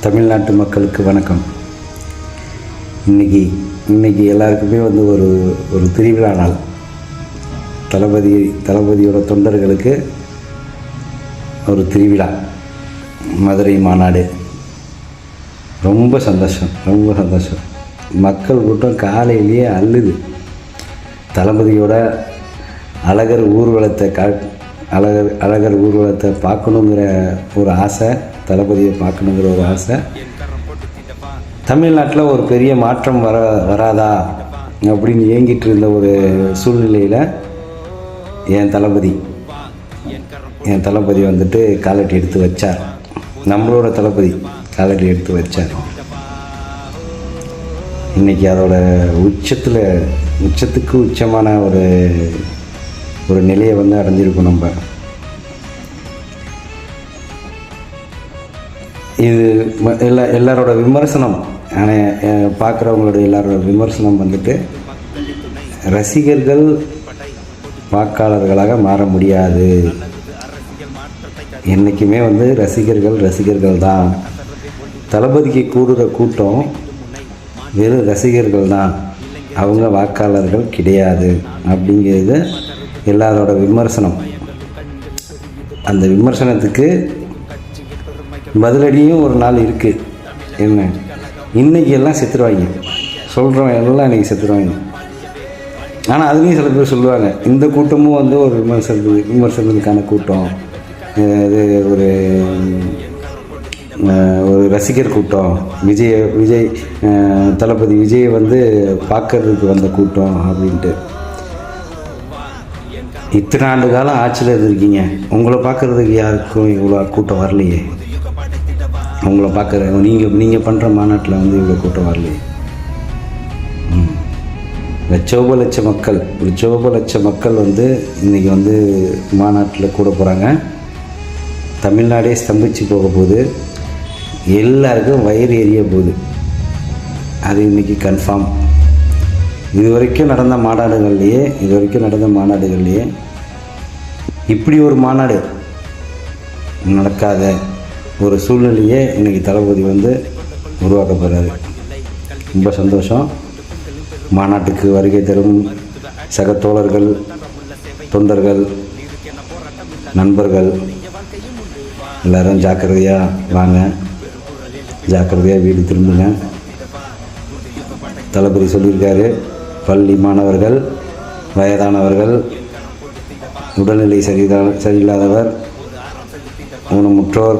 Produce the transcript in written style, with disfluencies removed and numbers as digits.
தமிழ்நாட்டு மக்களுக்கு வணக்கம். இன்றைக்கி எல்லாருக்குமே வந்து ஒரு திருவிழா நாள். தளபதியோட தொண்டர்களுக்கு ஒரு திருவிழா, மதுரை மாநாடு. ரொம்ப சந்தோஷம். மக்கள் கூட்டம் காலையிலேயே அள்ளுது. தளபதியோட அழகர் ஊர்வலத்தை பார்க்கணுங்கிற ஒரு ஆசை, தளபதியை பார்க்கணுங்கிற ஒரு ஆசை. தமிழ்நாட்டில் ஒரு பெரிய மாற்றம் வராதா அப்படின்னு ஏங்கிட்டு இருந்த ஒரு சூழ்நிலையில் என் தளபதி வந்துட்டு காலடி எடுத்து வச்சார். நம்மளோட தளபதி காலடி எடுத்து வச்சார். இன்றைக்கி அதோட உச்சத்துக்கு உச்சமான ஒரு நிலையை வந்து அடைஞ்சிருக்கும். நம்ம இது எல்லாரோட விமர்சனம், பார்க்குறவங்களோட எல்லாரோட விமர்சனம் வந்துட்டு, ரசிகர்கள் வாக்காளர்களாக மாற முடியாது. என்றைக்குமே வந்து ரசிகர்கள் தான். தளபதிக்கு கூடுற கூட்டம் வெறும் ரசிகர்கள் தான், அவங்க வாக்காளர்கள் கிடையாது அப்படிங்கிறது எல்லாரோட விமர்சனம். அந்த விமர்சனத்துக்கு பதிலடியும் ஒரு நாள் இருக்குது. என்ன, இன்றைக்கி எல்லாம் செத்துருவாங்க, சொல்கிறவங்க எல்லாம் இன்றைக்கி செத்துருவாங்க. ஆனால் அதுலேயும் சில பேர் சொல்லுவாங்க, இந்த கூட்டமும் வந்து ஒரு விமர்சனத்துக்கான கூட்டம், இது ஒரு ரசிகர் கூட்டம், விஜய் தளபதி விஜயை வந்து பார்க்கறதுக்கு வந்த கூட்டம் அப்படின்ட்டு. இத்தனை ஆண்டு காலம் ஆட்சியில் இருந்திருக்கீங்க, உங்களை பார்க்குறதுக்கு யாருக்கும் இவ்வளோ கூட்டம் வரலையே. உங்களை பார்க்குற நீங்கள் பண்ணுற மாநாட்டில் வந்து இவ்வளோ கூட்டம் வரலையே. லட்சோப மக்கள் வந்து இன்றைக்கி வந்து மாநாட்டில் கூட போகிறாங்க. தமிழ்நாடே ஸ்தம்பிச்சு போக போகுது. எல்லாருக்கும் வயிறு எரிய போகுது. அது இன்றைக்கி கன்ஃபார்ம். இது வரைக்கும் நடந்த மாநாடுகள்லையே இப்படி ஒரு மாநாடு நடக்காத ஒரு சூழ்நிலையே இன்றைக்கி தளபதி வந்து உருவாக்க போகிறாரு. ரொம்ப சந்தோஷம். மாநாட்டுக்கு வருகை தரும் சக தோழர்கள், தொண்டர்கள், நண்பர்கள் எல்லோரும் ஜாக்கிரதையாக வாங்க, ஜாக்கிரதையாக வீடு திரும்புங்க. தளபதி சொல்லியிருக்காரு, பள்ளி மாணவர்கள், வயதானவர்கள், உடல்நிலை சரியில்லாதவர், ஊனமுற்றோர்,